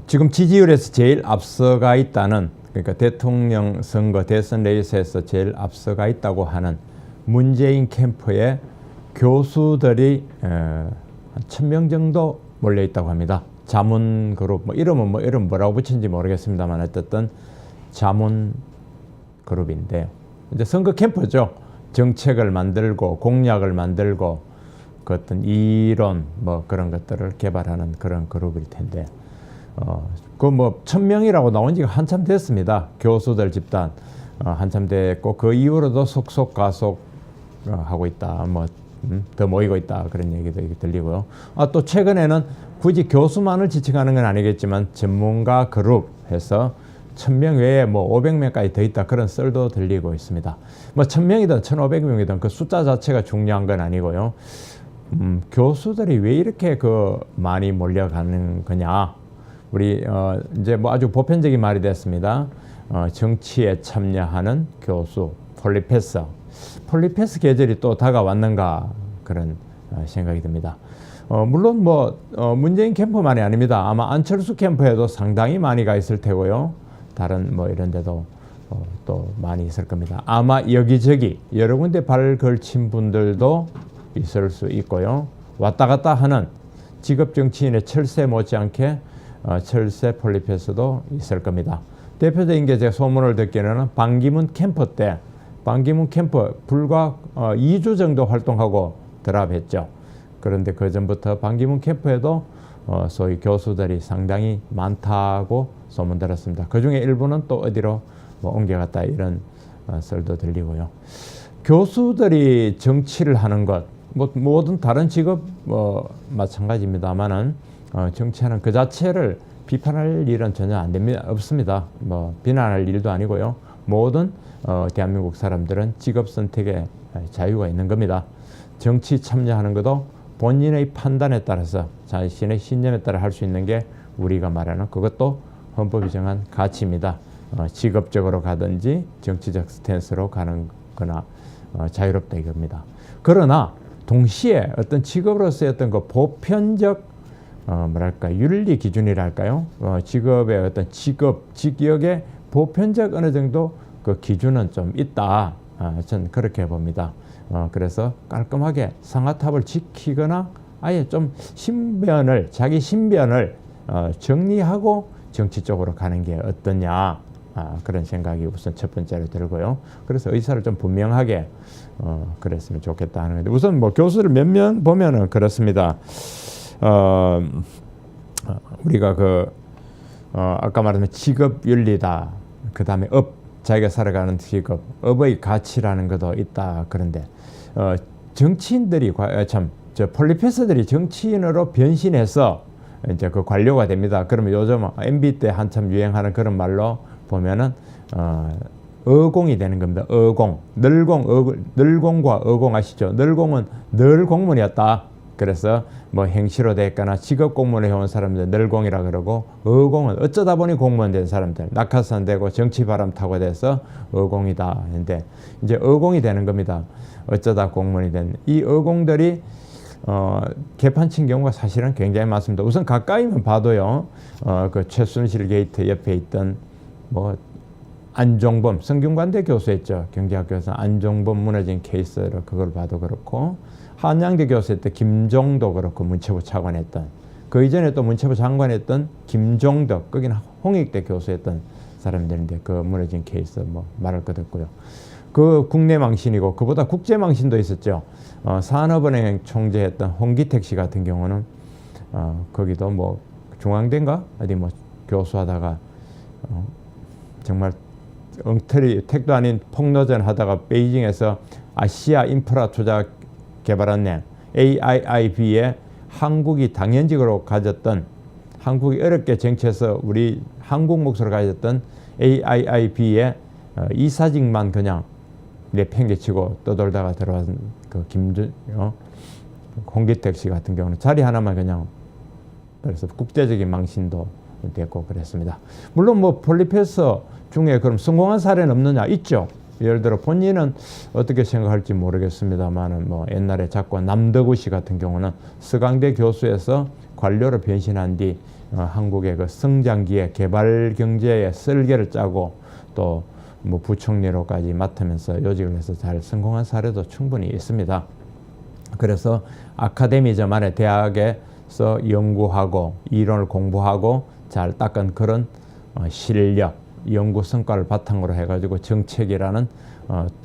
지금 지지율에서 제일 앞서가 있다는, 그러니까 대통령 선거 대선 레이스에서 제일 앞서가 있다고 하는 문재인 캠프에 교수들이 한 1000명 정도 몰려 있다고 합니다. 자문 그룹, 이름 뭐라고 붙인지 모르겠습니다만 어쨌든 자문 그룹인데, 이제 선거 캠프죠. 정책을 만들고 공약을 만들고 그 어떤 이론 그런 것들을 개발하는 그런 그룹일 텐데, 그 1000명이라고 나온 지가 한참 됐습니다. 교수들 집단 한참 됐고, 그 이후로도 속속 가속 하고 있다, 더 모이고 있다, 그런 얘기도 들리고요. 또 최근에는 굳이 교수만을 지칭하는 건 아니겠지만 전문가 그룹 해서 1000명 외에 500명까지 더 있다, 그런 썰도 들리고 있습니다. 1000명이든 1500명이든 그 숫자 자체가 중요한 건 아니고요. 교수들이 왜 이렇게 많이 몰려가는 거냐. 우리 이제 아주 보편적인 말이 됐습니다. 정치에 참여하는 교수, 폴리페스 계절이 또 다가왔는가, 그런 생각이 듭니다. 물론 문재인 캠프만이 아닙니다. 아마 안철수 캠프에도 상당히 많이 가 있을 테고요. 다른 이런 데도 또 많이 있을 겁니다. 아마 여기저기 여러 군데 발 걸친 분들도 있을 수 있고요. 왔다 갔다 하는 직업 정치인의 철새 못지않게 철새 폴리페스도 있을 겁니다. 대표적인 게 제가 소문을 듣기로는 반기문 캠프 때, 반기문 캠프 불과 2주 정도 활동하고 드랍했죠. 그런데 그 전부터 반기문 캠프에도 소위 교수들이 상당히 많다고 소문 들었습니다. 그 중에 일부는 또 어디로 옮겨갔다, 이런 썰도 들리고요. 교수들이 정치를 하는 것, 모든 다른 직업 마찬가지입니다만은 정치하는 그 자체를 비판할 일은 전혀 없습니다. 비난할 일도 아니고요. 모든 대한민국 사람들은 직업 선택에 자유가 있는 겁니다. 정치 참여하는 것도 본인의 판단에 따라서 자신의 신념에 따라 할 수 있는 게 우리가 말하는 그것도 헌법이 정한 가치입니다. 직업적으로 가든지 정치적 스탠스로 가는 거나 자유롭다 이겁니다. 그러나 동시에 어떤 직업으로서의 어떤 그 보편적 윤리 기준이랄까요? 직업의 어떤 직역의 보편적 어느 정도 그 기준은 좀 있다. 저는 그렇게 봅니다. 그래서 깔끔하게 상하탑을 지키거나 아예 좀 자기 신변을 정리하고 정치 쪽으로 가는 게 어떠냐, 그런 생각이 우선 첫 번째로 들고요. 그래서 의사를 좀 분명하게 그랬으면 좋겠다 하는 건데, 우선 교수를 몇 명 보면은 그렇습니다. 우리가 아까 말한 직업 윤리다, 그 다음에 자기가 살아가는 직업, 업의 가치라는 것도 있다. 그런데 정치인들이 폴리페스들이 정치인으로 변신해서 이제 그 관료가 됩니다. 그러면 요즘 MB 때 한참 유행하는 그런 말로 보면은 어공이 되는 겁니다. 어공, 늘공과 어공 아시죠? 늘공은 늘 공무원이었다. 그래서 행시로 됐거나 직업 공무원을 해온 사람들 늘공이라 그러고, 어공은 어쩌다 보니 공무원 된 사람들, 낙하산 되고 정치 바람 타고 돼서 어공이다 했는데, 이제 어공이 되는 겁니다. 어쩌다 공무원이 된 이 어공들이 개판 친 경우가 사실은 굉장히 많습니다. 우선 가까이만 봐도요, 그 최순실 게이트 옆에 있던 안종범, 성균관대 교수였죠. 경제학교에서 안종범 무너진 케이스를 그걸 봐도 그렇고, 한양대 교수였던 김종도 그렇고, 문체부 차관했던, 그 이전에 또 문체부 장관했던 김종덕, 거기는 홍익대 교수였던 사람들인데 그 무너진 케이스 말할 것 없고요. 그 국내 망신이고, 그보다 국제 망신도 있었죠. 산업은행 총재했던 홍기택 씨 같은 경우는 거기도 중앙대인가 어디 교수하다가 정말 엉터리 택도 아닌 폭로전 하다가 베이징에서 아시아 인프라 투자 개발은행 AIIB에 한국이 당연직으로 가졌던, 한국이 어렵게 정치해서 우리 한국 몫으로 가졌던 AIIB에 이사직만 그냥 내팽개치고 떠돌다가 들어간 그 홍기택 씨 같은 경우는 자리 하나만 그냥, 그래서 국제적인 망신도 됐고 그랬습니다. 물론 폴리페스 중에 그럼 성공한 사례는 없느냐? 있죠. 예를 들어 본인은 어떻게 생각할지 모르겠습니다만은 뭐 옛날에 작가 남덕우 씨 같은 경우는 서강대 교수에서 관료로 변신한 뒤 한국의 그 성장기의 개발 경제의 설계를 짜고 또 뭐 부총리로까지 맡으면서 요직을 해서 잘 성공한 사례도 충분히 있습니다. 그래서 아카데미점 안에 대학에서 연구하고 이론을 공부하고 잘 닦은 그런 실력, 연구 성과를 바탕으로 해가지고 정책이라는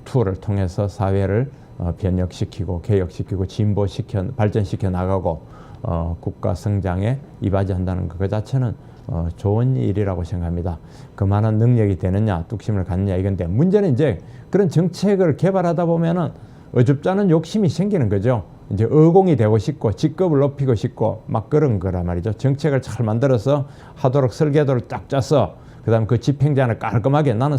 툴을 통해서 사회를 변혁시키고 개혁시키고 진보시켜 발전시켜 나가고 국가 성장에 이바지한다는 것 그 자체는 좋은 일이라고 생각합니다. 그만한 능력이 되느냐, 뚝심을 갖느냐 이건데 문제는 이제 그런 정책을 개발하다 보면은 어줍지 않은 욕심이 생기는 거죠. 이제 의공이 되고 싶고 직급을 높이고 싶고 막 그런 거란 말이죠. 정책을 잘 만들어서 하도록 설계도를 딱 짜서 그다음 그 집행자는 깔끔하게 나는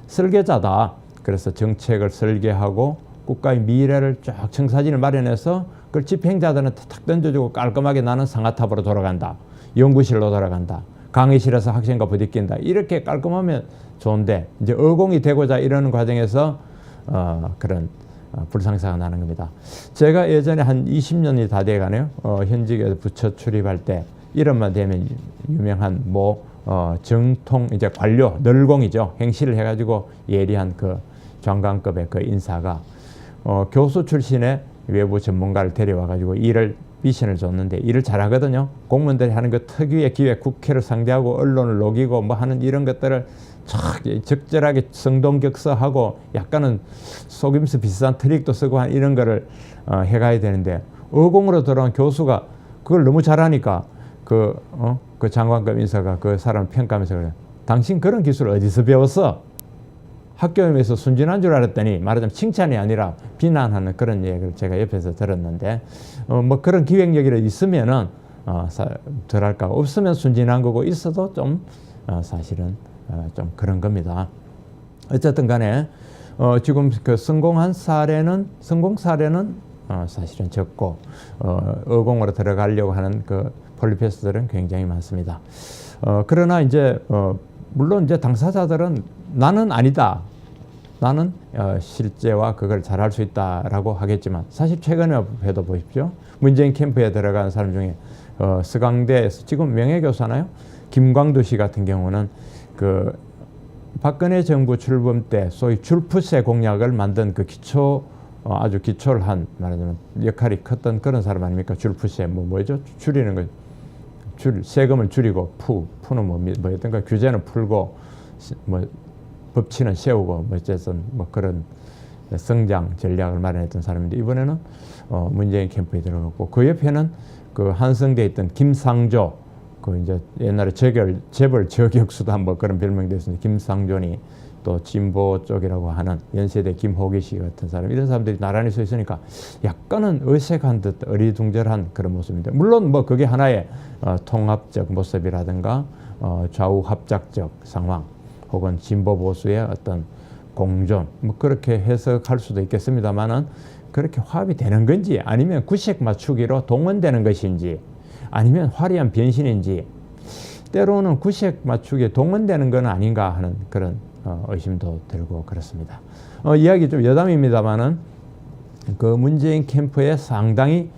설계자다. 그래서 정책을 설계하고 국가의 미래를 쫙 청사진을 마련해서 그걸 집행자들한테 탁 던져주고 깔끔하게 나는 상하탑으로 돌아간다. 연구실로 돌아간다. 강의실에서 학생과 부딪힌다. 이렇게 깔끔하면 좋은데 이제 의공이 되고자 이러는 과정에서 그런 불상사가 나는 겁니다. 제가 예전에 한 20년이 다 돼가네요. 현직에서 부처 출입할 때 이름만 되면 유명한 정통 이제 관료 널공이죠. 행실을 해가지고 예리한 그 장관급의 그 인사가 교수 출신의 외부 전문가를 데려와가지고 일을 미션을 줬는데 일을 잘하거든요. 공무원들이 하는 그 특유의 기획, 국회를 상대하고 언론을 녹이고 뭐 하는 이런 것들을 적절하게 성동격서하고 약간은 속임수 비슷한 트릭도 쓰고 한 이런 거를 해가야 되는데 의공으로 들어온 교수가 그걸 너무 잘하니까 그 장관급 인사가 그 사람을 평가하면서 그래요. 당신 그런 기술을 어디서 배웠어? 학교에서 순진한 줄 알았더니 말하자면 칭찬이 아니라 비난하는 그런 얘기를 제가 옆에서 들었는데 뭐 그런 기획력이 있으면은 덜할까 없으면 순진한 거고 있어도 좀 사실은 좀 그런 겁니다. 어쨌든 간에 지금 그 성공 사례는 사실은 적고 의공으로 들어가려고 하는 그 폴리페스들은 굉장히 많습니다. 그러나 이제 물론 이제 당사자들은 나는 아니다. 나는 실제와 그걸 잘할 수 있다라고 하겠지만 사실 최근에 해도 보십시오. 문재인 캠프에 들어간 사람 중에 서강대에서 지금 명예교사나요? 김광두 씨 같은 경우는 그 박근혜 정부 출범 때 소위 줄푸세 공약을 만든 그 아주 기초를 한 말하자면 역할이 컸던 그런 사람 아닙니까? 줄푸세 뭐죠? 줄이는 거. 세금을 줄이고 푸는 뭐였던가 규제는 풀고 뭐 법치는 세우고 뭐 어쨌든 뭐 그런 성장 전략을 마련했던 사람인데 이번에는 문재인 캠프에 들어갔고 그 옆에는 그 한성대에 있던 김상조 그 이제 옛날에 재벌 저격수단 뭐 그런 별명도 있었는데 김상조니 또 진보 쪽이라고 하는 연세대 김호기 씨 같은 사람 이런 사람들이 나란히 서 있으니까 약간은 어색한 듯 어리둥절한 그런 모습인데 물론 뭐 그게 하나의 통합적 모습이라든가 좌우 합작적 상황 혹은 진보 보수의 어떤 공존 뭐 그렇게 해석할 수도 있겠습니다만은 그렇게 화합이 되는 건지 아니면 구색 맞추기로 동원되는 것인지 아니면 화려한 변신인지 때로는 구색 맞추기에 동원되는 건 아닌가 하는 그런 의심도 들고 그렇습니다. 이야기 좀 여담입니다만은 그 문재인 캠프에 상당히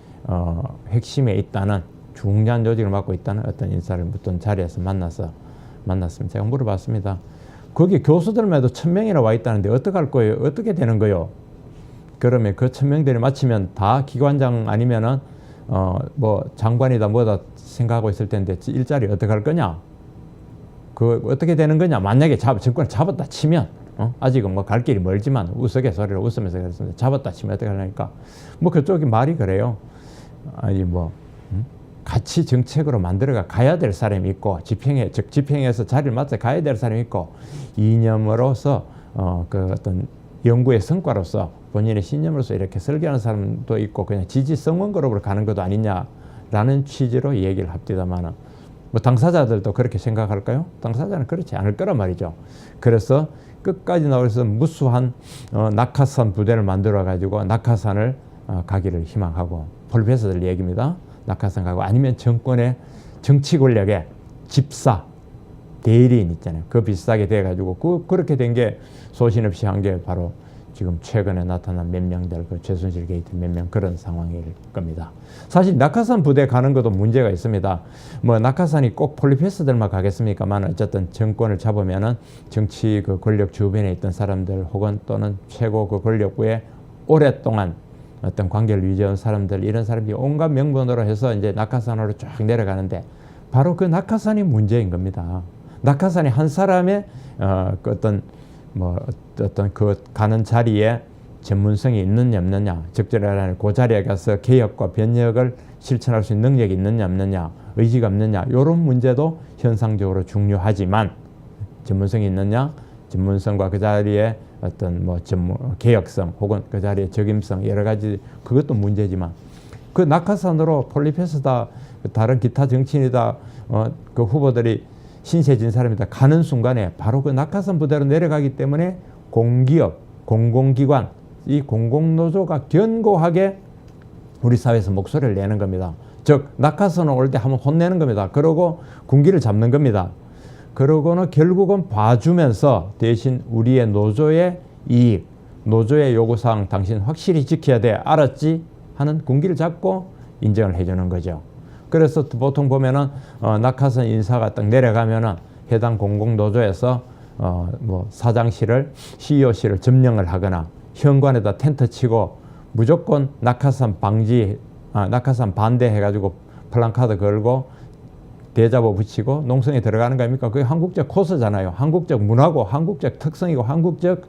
핵심에 있다는 중요한 조직을 맡고 있다는 어떤 인사를 어떤 자리에서 만났습니다. 제가 물어봤습니다. 거기 교수들만 해도 1000명이나 와 있다는데 어떡할 거예요? 어떻게 되는 거요? 그러면 그 1000명들이 마치면 다 기관장 아니면은 뭐 장관이다 뭐다 생각하고 있을 텐데 일자리 어떻게 할 거냐? 그 어떻게 되는 거냐? 만약에 정권을 잡았다 치면 아직은 뭐 갈 길이 멀지만 우스갯소리로 웃으면서 그랬습니다. 잡았다 치면 어떻게 하려니까 뭐 그쪽이 말이 그래요. 아니 뭐 같이 정책으로 만들어가 가야 될 사람이 있고 집행해서 자리를 맡아 가야 될 사람이 있고 이념으로서 그 어떤 연구의 성과로서 본인의 신념으로서 이렇게 설계하는 사람도 있고 그냥 지지성원 그룹으로 가는 것도 아니냐라는 취지로 얘기를 합디다마는 뭐 당사자들도 그렇게 생각할까요? 당사자는 그렇지 않을 거란 말이죠. 그래서 끝까지 나와서 무수한 낙하산 부대를 만들어 가지고 낙하산을 가기를 희망하고 폴리페스들 얘기입니다. 낙하산 가고 아니면 정권의 정치 권력의 집사 대리인 있잖아요. 그 비슷하게 돼가지고 그렇게 된 게 소신 없이 한 게 바로 지금 최근에 나타난 몇 명들 그 최순실 게이트 몇 명 그런 상황일 겁니다. 사실 낙하산 부대 가는 것도 문제가 있습니다. 뭐 낙하산이 꼭 폴리페스들만 가겠습니까만 어쨌든 정권을 잡으면은 정치 그 권력 주변에 있던 사람들 혹은 또는 최고 그 권력부에 오랫동안 어떤 관계를 유지한 사람들 이런 사람들이 온갖 명분으로 해서 이제 낙하산으로 쭉 내려가는데 바로 그 낙하산이 문제인 겁니다. 낙하산이 한 사람의 그 어떤 그 가는 자리에 전문성이 있느냐 없느냐, 적절하게 그 자리에 가서 개혁과 변혁을 실천할 수 있는 능력이 있느냐 없느냐, 의지가 없느냐 이런 문제도 현상적으로 중요하지만 전문성이 있느냐, 전문성과 그 자리에 어떤 뭐 개혁성 혹은 그 자리에 적임성 여러 가지 그것도 문제지만 그 낙하산으로 폴리페스다 다른 기타 정치인이다 그 후보들이 신세진 사람이다 가는 순간에 바로 그 낙하산 부대로 내려가기 때문에 공기업, 공공기관, 이 공공노조가 견고하게 우리 사회에서 목소리를 내는 겁니다. 즉 낙하산을 올 때 한번 혼내는 겁니다. 그러고 군기를 잡는 겁니다. 그러고는 결국은 봐주면서 대신 우리의 노조의 이익, 노조의 요구사항 당신 확실히 지켜야 돼. 알았지? 하는 군기를 잡고 인정을 해주는 거죠. 그래서 보통 보면은 낙하산 인사가 딱 내려가면은 해당 공공노조에서 뭐 사장실을 CEO실을 점령을 하거나 현관에다 텐트 치고 무조건 낙하산 방지, 낙하산 반대해가지고 플랜카드 걸고 대자보 붙이고 농성에 들어가는 거 아닙니까? 그게 한국적 코스잖아요. 한국적 문화고 한국적 특성이고 한국적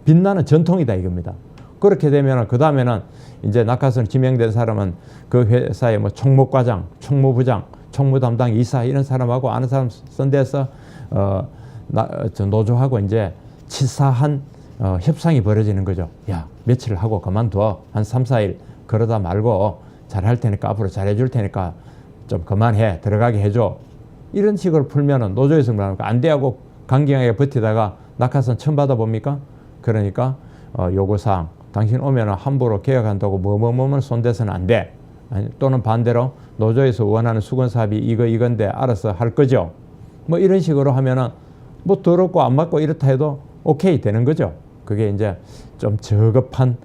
빛나는 전통이다 이겁니다. 그렇게 되면은 그 다음에는 이제 낙하산 지명된 사람은 그 회사의 뭐 총무과장, 총무부장, 총무담당 이사 이런 사람하고 아는 사람 선대해서 노조하고 이제 치사한 협상이 벌어지는 거죠. 야, 며칠 하고 그만둬. 한 3, 4일 그러다 말고 잘할 테니까 앞으로 잘해줄 테니까 좀 그만해. 들어가게 해줘. 이런 식으로 풀면은 노조에서 뭐합니까? 안 돼 하고 강경하게 버티다가 낙하산 처음 받아봅니까? 그러니까 요구사항 당신 오면은 함부로 개혁한다고 뭐뭐뭐만 손대서는 안 돼. 또는 반대로 노조에서 원하는 수건사업이 이건데 알아서 할 거죠. 뭐 이런 식으로 하면은 뭐 더럽고 안 맞고 이렇다 해도 오케이 되는 거죠. 그게 이제 좀 저급한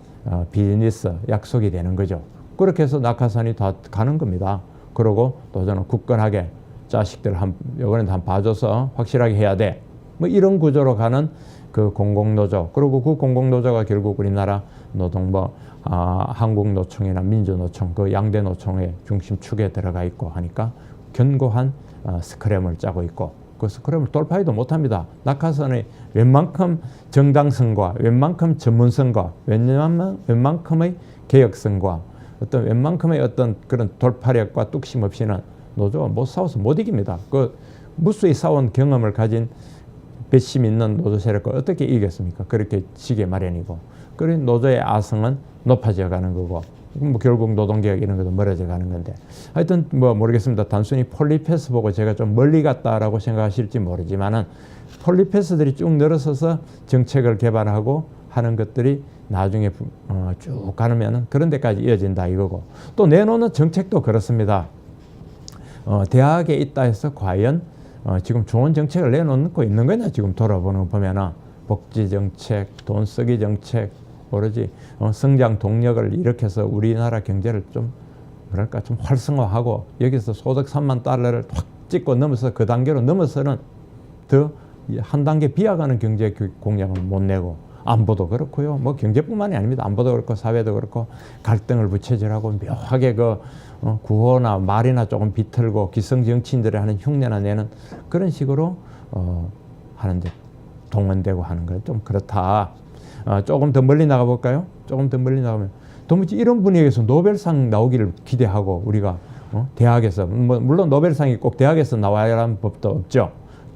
비즈니스 약속이 되는 거죠. 그렇게 해서 낙하산이 다 가는 겁니다. 그러고 노조는 굳건하게 자식들 이번에도 한 봐줘서 확실하게 해야 돼. 뭐 이런 구조로 가는 그 공공노조. 그리고 그 공공노조가 결국 우리나라 노동부, 한국노총이나 민주노총, 그 양대 노총의 중심축에 들어가 있고 하니까 견고한 스크램을 짜고 있고 그 스크램을 돌파해도 못합니다. 낙하산의 웬만큼 정당성과 웬만큼 전문성과 웬만큼의 개혁성과 어떤 웬만큼의 어떤 그런 돌파력과 뚝심 없이는 노조가 못 싸워서 못 이깁니다. 그 무수히 싸운 경험을 가진 배심 있는 노조 세력과 어떻게 이기겠습니까? 그렇게 지게 마련이고. 그런 노조의 아성은 높아져 가는 거고, 뭐 결국 노동개혁 이런 것도 멀어져 가는 건데. 하여튼 뭐 모르겠습니다. 단순히 폴리페스 보고 제가 좀 멀리 갔다라고 생각하실지 모르지만은 폴리페스들이 쭉 늘어서서 정책을 개발하고 하는 것들이 나중에 쭉 가면은 그런 데까지 이어진다 이거고. 또 내놓는 정책도 그렇습니다. 대학에 있다 해서 과연 지금 좋은 정책을 내놓고 있는 거냐 지금 돌아보는 거 보면은 복지 정책, 돈 쓰기 정책, 오로지 성장 동력을 일으켜서 우리나라 경제를 좀 뭐랄까 좀 활성화하고 여기서 소득 3만 달러를 확 찍고 넘어서 그 단계로 넘어서는 더 한 단계 비약하는 경제 공약을 못 내고 안보도 그렇고요. 뭐 경제뿐만이 아닙니다. 안보도 그렇고 사회도 그렇고 갈등을 부채질하고 묘하게 그 구호나 말이나 조금 비틀고 기성 정치인들이 하는 흉내나 내는 그런 식으로 하는데 동원되고 하는 건 좀 그렇다. 조금 더 멀리 나가볼까요? 조금 더 멀리 나가면 도무지 이런 분위기에서 노벨상 나오기를 기대하고 우리가 대학에서 물론 노벨상이 꼭 대학에서 나와야 하는 법도 없죠.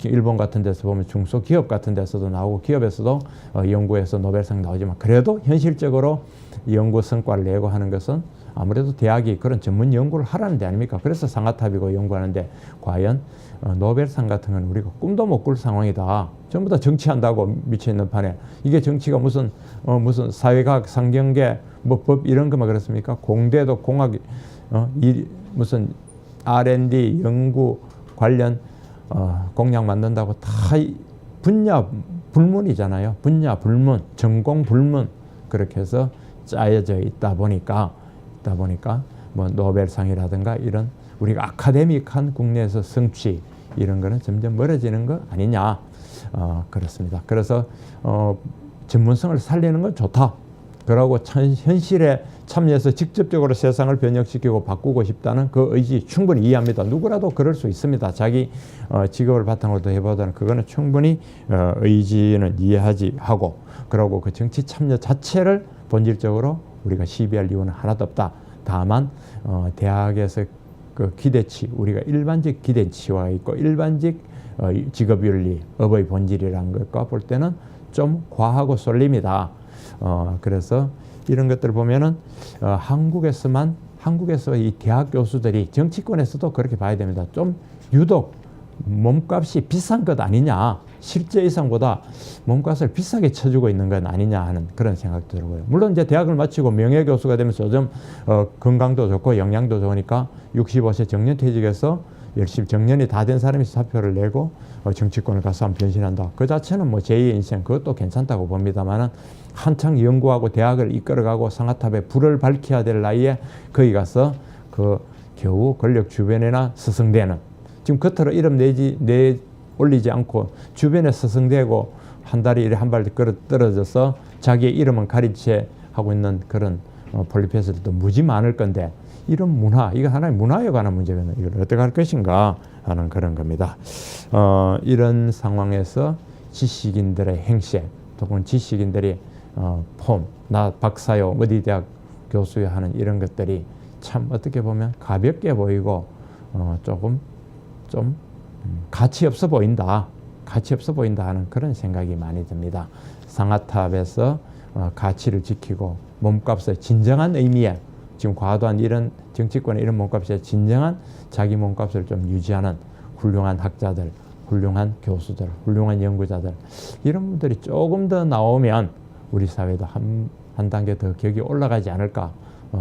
일본 같은 데서 보면 중소기업 같은 데서도 나오고 기업에서도 연구해서 노벨상 나오지만 그래도 현실적으로 연구 성과를 내고 하는 것은 아무래도 대학이 그런 전문 연구를 하라는 데 아닙니까? 그래서 상아탑이고 연구하는데 과연 노벨상 같은 건 우리가 꿈도 못 꿀 상황이다. 전부 다 정치한다고 미쳐있는 판에 이게 정치가 무슨 사회과학, 상경계, 뭐 법 이런 것만 그렇습니까? 공대도 공학 무슨 R&D 연구 관련 공약 만든다고 다 분야 불문이잖아요. 분야 불문, 전공 불문 그렇게 해서 짜여져 있다 보니까 뭐 노벨상이라든가 이런 우리가 아카데믹한 국내에서 성취 이런 거는 점점 멀어지는 거 아니냐. 그렇습니다. 그래서 전문성을 살리는 건 좋다. 그러고 현실에 참여해서 직접적으로 세상을 변혁시키고 바꾸고 싶다는 그 의지 충분히 이해합니다. 누구라도 그럴 수 있습니다. 자기 직업을 바탕으로 해보다는 그거는 충분히 의지는 이해하고 그러고 그 정치 참여 자체를 본질적으로 우리가 시비할 이유는 하나도 없다. 다만 대학에서 그 기대치, 우리가 일반적 기대치와 있고 일반적 직업윤리, 업의 본질이라는 것과 볼 때는 좀 과하고 쏠립니다. 그래서 이런 것들을 보면은 한국에서 이 대학 교수들이 정치권에서도 그렇게 봐야 됩니다. 좀 유독 몸값이 비싼 것 아니냐, 실제 이상보다 몸값을 비싸게 쳐주고 있는 건 아니냐 하는 그런 생각도 들고요. 물론 이제 대학을 마치고 명예교수가 되면서 요즘 건강도 좋고 영양도 좋으니까 65세 정년퇴직해서 열심히 정년이 다 된 사람이 사표를 내고 정치권을 가서 한번 변신한다. 그 자체는 뭐 제2의 인생 그것도 괜찮다고 봅니다만은 한창 연구하고 대학을 이끌어가고 상아탑에 불을 밝혀야 될 나이에 거기 가서 그 겨우 권력 주변이나 스승되는, 지금 겉으로 이름 올리지 않고 주변에 스승되고 한 다리 이래 한 발 떨어져서 자기의 이름은 가리채 하고 있는 그런 폴리페스들도 무지 많을 건데, 이런 문화, 이거 하나의 문화에 관한 문제거든요. 이걸 어떻게 할 것인가 하는 그런 겁니다. 이런 상황에서 지식인들의 행세, 혹은 지식인들이 나 박사요, 어디 대학 교수요 하는 이런 것들이 참 어떻게 보면 가볍게 보이고 조금 좀 가치 없어 보인다 하는 그런 생각이 많이 듭니다. 상아탑에서 가치를 지키고 몸값을 진정한 의미의, 지금 과도한 이런 정치권의 이런 몸값에 진정한 자기 몸값을 좀 유지하는 훌륭한 학자들, 훌륭한 교수들, 훌륭한 연구자들, 이런 분들이 조금 더 나오면 우리 사회도 한 단계 더 격이 올라가지 않을까,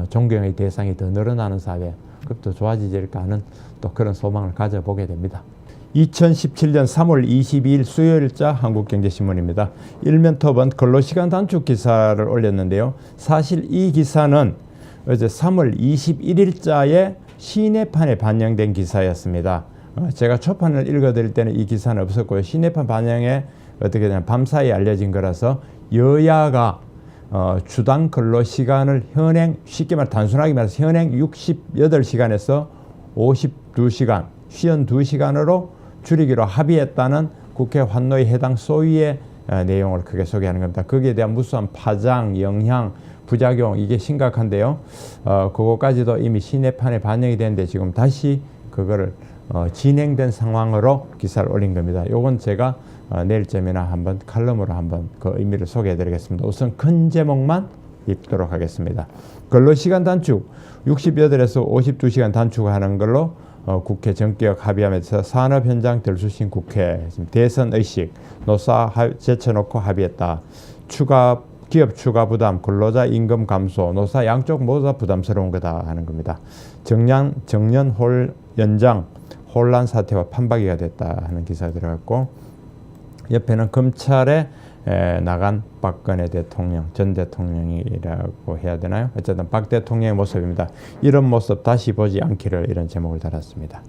존경의 대상이 더 늘어나는 사회, 더 좋아지지 않을까 하는 또 그런 소망을 가져보게 됩니다. 2017년 3월 22일 수요일자 한국경제신문입니다. 일면 톱은 근로시간 단축 기사를 올렸는데요. 사실 이 기사는 어제 3월 21일자에 시내판에 반영된 기사였습니다. 제가 초판을 읽어드릴 때는 이 기사는 없었고요. 시내판 반영에 어떻게 되냐, 밤사이에 알려진 거라서 여야가 주당 근로시간을 쉽게 말해 단순하게 말해서 현행 68시간에서 52시간, 52시간으로 줄이기로 합의했다는 국회 환노위 해당 소위의 내용을 크게 소개하는 겁니다. 거기에 대한 무수한 파장, 영향, 부작용, 이게 심각한데요. 그거까지도 이미 시내판에 반영이 됐는데 지금 다시 그거를 진행된 상황으로 기사를 올린 겁니다. 요건 제가 내일쯤이나 한번 칼럼으로 한번 그 의미를 소개해 드리겠습니다. 우선 큰 제목만 읽도록 하겠습니다. 근로시간 단축, 68에서 52시간 단축하는 걸로 국회 정기역 합의하면서 산업 현장 들쑤신 국회, 대선 의식, 노사 제쳐놓고 합의했다. 기업 추가 부담, 근로자 임금 감소, 노사 양쪽 모두 다 부담스러운 거다 하는 겁니다. 정년 연장 혼란 사태와 판박이가 됐다 하는 기사가 들어갔고, 옆에는 검찰에 나간 박근혜 대통령, 전 대통령이라고 해야 되나요? 어쨌든 박 대통령의 모습입니다. 이런 모습 다시 보지 않기를, 이런 제목을 달았습니다.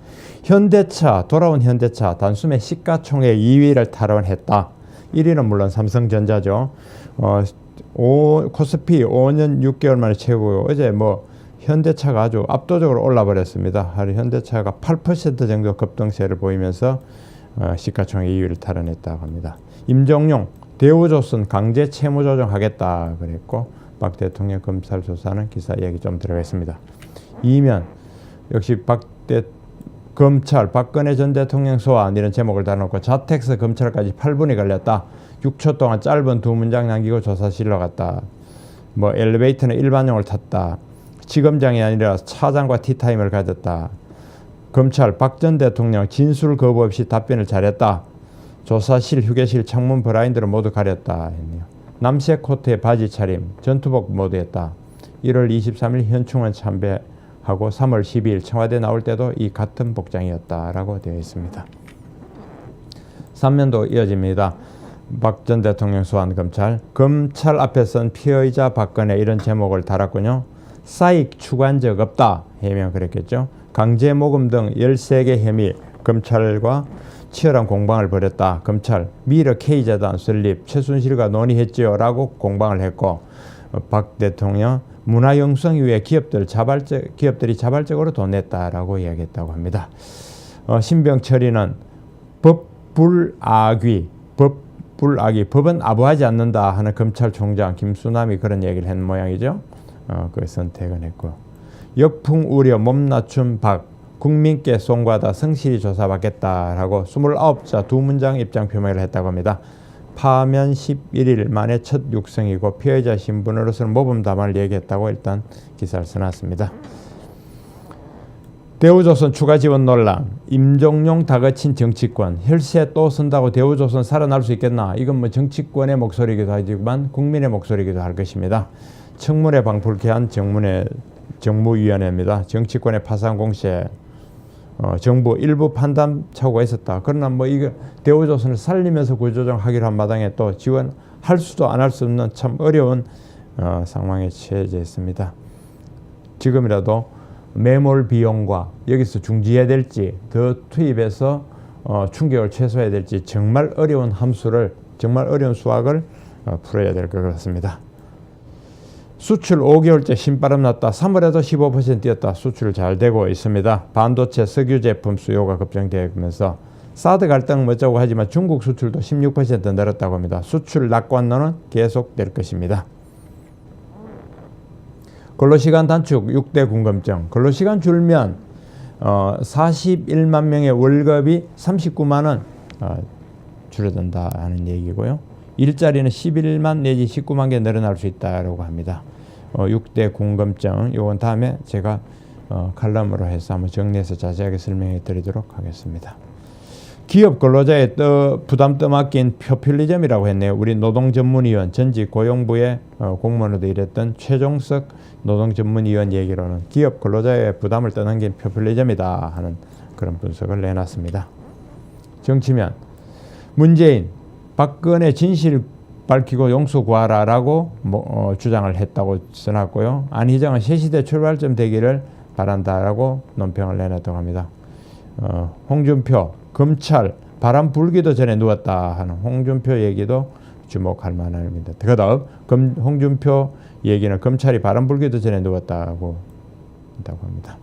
돌아온 현대차 단숨에 시가총액 2위를 탈환했다. 1위는 물론 삼성전자죠. 코스피 5년 6개월 만에 최고요. 어제 현대차가 아주 압도적으로 올라 버렸습니다. 하루 현대차가 8% 정도 급등세를 보이면서 시가총액 2위를 탈환했다고 합니다. 임종용, 대우조선 강제 채무 조정하겠다 그랬고, 박 대통령 검찰 조사는 기사 얘기 좀 들어가겠습니다. 이면 역시 검찰 박근혜 전 대통령 소환, 이런 제목을 달아놓고 자택서 검찰까지 8분이 걸렸다. 6초 동안 짧은 두 문장 남기고 조사실로 갔다. 엘리베이터는 일반용을 탔다. 지검장이 아니라 차장과 티타임을 가졌다. 검찰 박 전 대통령 진술 거부 없이 답변을 잘했다. 조사실, 휴게실, 창문 블라인드를 모두 가렸다 했네요. 남색 코트에 바지 차림, 전투복 모두 했다. 1월 23일 현충원 참배하고 3월 12일 청와대 나올 때도 이 같은 복장이었다라고 되어 있습니다. 3면도 이어집니다. 박 전 대통령 소환 검찰. 검찰 앞에 선 피의자 박근혜 이런 제목을 달았군요. 사익 추구한 적 없다. 해명 그랬겠죠. 강제 모금 등 13개 혐의 검찰과 치열한 공방을 벌였다. 검찰 미러 K재단 설립 최순실과 논의했지요 라고 공방을 했고 박 대통령 문화융성 이후에 기업들이 자발적으로 돈 냈다라고 이야기했다고 합니다. 신병철이는 법불악의 법은 아부하지 않는다 하는 검찰총장 김수남이 그런 얘기를 한 모양이죠. 그 선택을 했고 역풍 우려 몸 낮춤 박 국민께 송구하다 성실히 조사받겠다라고 29자 두 문장 입장 표명을 했다고 합니다. 파면 11일 만에 첫 육성이고 피해자 신분으로서는 모범 답안을 얘기했다고 일단 기사를 써놨습니다. 대우조선 추가 지원 논란, 임종용 다그친 정치권, 혈세 또 선다고 대우조선 살아날 수 있겠나? 이건 뭐 정치권의 목소리이기도 하지만 국민의 목소리이기도 할 것입니다. 청문회 방불케 한 정무위원회입니다. 정치권의 파상 공세, 정부 일부 판단 착오가 있었다. 그러나 뭐 이거 대우조선을 살리면서 구조조정하기로 한 마당에 또 지원할 수도 안 할 수 없는 참 어려운 상황에 처해져 있습니다. 지금이라도 매몰 비용과 여기서 중지해야 될지 더 투입해서 충격을 최소화해야 될지 정말 어려운 함수를 정말 어려운 수학을 풀어야 될 것 같습니다. 수출 5개월째 신바람 났다. 3월에도 15% 뛰었다. 수출 잘 되고 있습니다. 반도체 석유 제품 수요가 급증되면서 사드 갈등 어쩌고 하지만 중국 수출도 16% 늘었다고 합니다. 수출 낙관론은 계속될 것입니다. 근로시간 단축 6대 궁금증. 근로시간 줄면 41만 명의 월급이 39만 원 줄어든다 하는 얘기고요. 일자리는 11만 내지 19만 개 늘어날 수 있다고 합니다. 6대 궁금증 이건 다음에 제가 칼럼으로 해서 한번 정리해서 자세하게 설명해 드리도록 하겠습니다. 기업 근로자의 부담 떠맡긴 포퓰리즘이라고 했네요. 우리 노동전문위원 전직 고용부의 공무원으로도 일했던 최종석 노동전문위원 얘기로는 기업 근로자의 부담을 떠넘긴 포퓰리즘이다 하는 그런 분석을 내놨습니다. 정치면 문재인 박근혜 진실 밝히고 용서 구하라라고 주장을 했다고 써놨고요. 안희정은 새시대 출발점 되기를 바란다라고 논평을 내놨다고 합니다. 홍준표 검찰 바람 불기도 전에 누웠다 하는 홍준표 얘기도 주목할 만합니다. 그 다음 홍준표 얘기는 검찰이 바람 불기도 전에 누웠다고 한다고 합니다.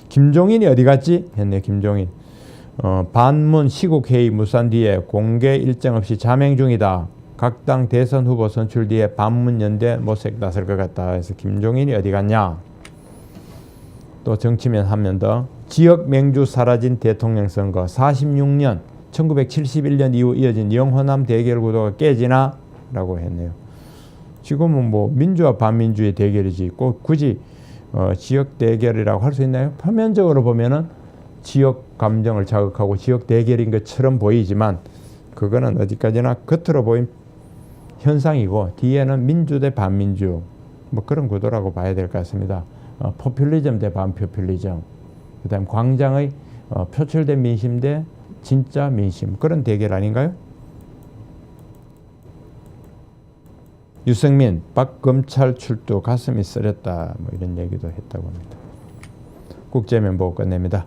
김종인이 어디 갔지? 했네. 김종인 반문 시국회의 무산 뒤에 공개 일정 없이 자맹 중이다. 각 당 대선 후보 선출 뒤에 반문연대 모색 나설 것 같다 해서 김종인이 어디 갔냐? 또 정치면 한 면 더 지역 맹주 사라진 대통령 선거 46년 1971년 이후 이어진 영호남 대결 구도가 깨지나? 라고 했네요. 지금은 뭐 민주와 반민주의 대결이지 꼭 굳이 지역 대결이라고 할 수 있나요? 표면적으로 보면은 지역 감정을 자극하고 지역 대결인 것처럼 보이지만 그거는 어디까지나 겉으로 보인 현상이고 뒤에는 민주 대 반민주 뭐 그런 구도라고 봐야 될 것 같습니다. 포퓰리즘 대 반포퓰리즘, 그 다음 광장의 표출된 민심 대 진짜 민심 그런 대결 아닌가요? 유승민 박 검찰 출두 가슴이 쓰렸다 뭐 이런 얘기도 했다고 합니다. 국제면 보고 끝냅니다.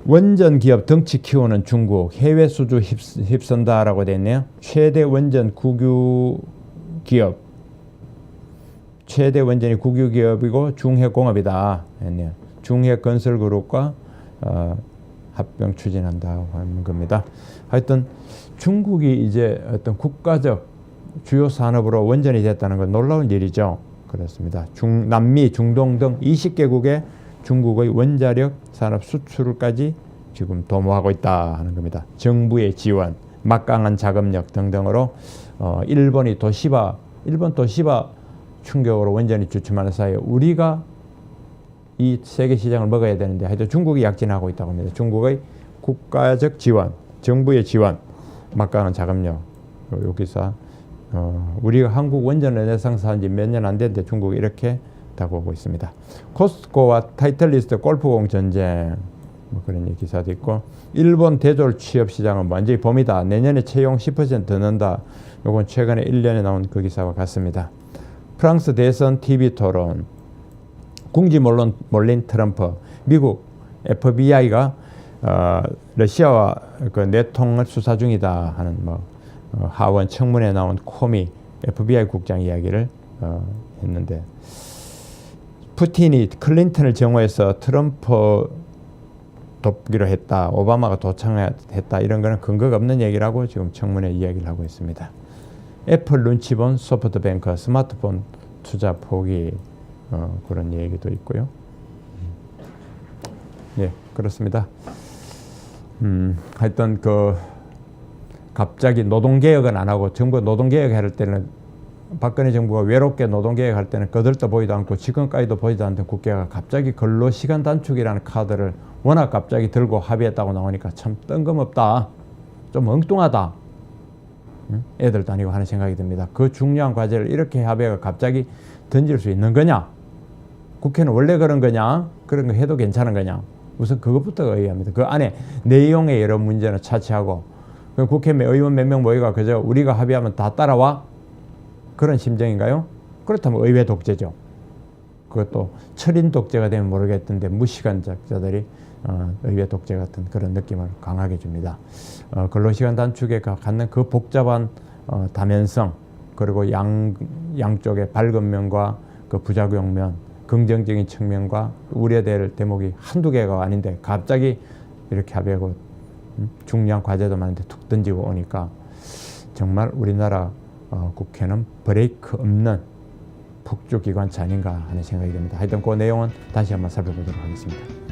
원전 기업 덩치 키우는 중국 해외 수주 휩쓴다라고 돼 있네요. 최대 원전 국유 기업 최대 원전이 국유 기업이고 중해공업이다 했네요. 중해건설그룹과 합병 추진한다고 하는 겁니다. 하여튼 중국이 이제 어떤 국가적 주요 산업으로 원전이 됐다는 건 놀라운 일이죠. 그렇습니다. 남미, 중동 등 20개국의 중국의 원자력 산업 수출까지 지금 도모하고 있다 하는 겁니다. 정부의 지원, 막강한 자금력 등등으로 일본 도시바 충격으로 원전이 주춤하는 사이에 우리가 이 세계 시장을 먹어야 되는데 하여튼 중국이 약진하고 있다고 합니다. 중국의 국가적 지원, 정부의 지원, 막강한 자금력. 여기서 우리가 한국 원전 르네상스 한 지 몇 년 안 됐는데 중국이 이렇게 다가오고 있습니다. 코스트코와 타이틀리스트 골프공 전쟁. 뭐 그런 기사도 있고, 일본 대졸 취업 시장은 완전히 봄이다. 내년에 채용 10% 넣는다. 요건 최근에 1년에 나온 그 기사와 같습니다. 프랑스 대선 TV 토론. 궁지 몰린 트럼프. 미국 FBI가 러시아와 그 내통을 수사 중이다 하는 뭐 하원 청문회에 나온 코미 FBI 국장 이야기를 했는데, 푸틴이 클린턴을 정오해서 트럼프 돕기로 했다, 오바마가 도청했다, 이런 거는 근거가 없는 얘기라고 지금 청문회 이야기를 하고 있습니다. 애플 눈치 본 소프트뱅크 스마트폰 투자 포기, 그런 얘기도 있고요. 예, 그렇습니다. 하여튼 갑자기 노동개혁은 안 하고, 정부 노동개혁 할 때는 박근혜 정부가 외롭게 노동개혁 할 때는 거들떠 보이도 않고 지금까지도 보이도 않던 국회가 갑자기 근로시간 단축이라는 카드를 워낙 갑자기 들고 합의했다고 나오니까 참 뜬금없다, 좀 엉뚱하다, 애들도 아니고 하는 생각이 듭니다. 그 중요한 과제를 이렇게 합의가 갑자기 던질 수 있는 거냐? 국회는 원래 그런 거냐? 그런 거 해도 괜찮은 거냐? 우선 그것부터 의아합니다. 그 안에 내용의 여러 문제는 차치하고, 국회 의원 몇 명 모이가 그저 우리가 합의하면 다 따라와? 그런 심정인가요? 그렇다면 의회 독재죠. 그것도 철인 독재가 되면 모르겠던데 무시간자들이 의회 독재 같은 그런 느낌을 강하게 줍니다. 근로시간 단축에 갖는 그 복잡한 다면성, 그리고 양쪽의 밝은 면과 그 부작용 면, 긍정적인 측면과 우려될 대목이 한두 개가 아닌데 갑자기 이렇게 합의하고 중요한 과제도 많은데 툭 던지고 오니까 정말 우리나라 국회는 브레이크 없는 폭주기관차 아닌가 하는 생각이 듭니다. 하여튼 그 내용은 다시 한번 살펴보도록 하겠습니다.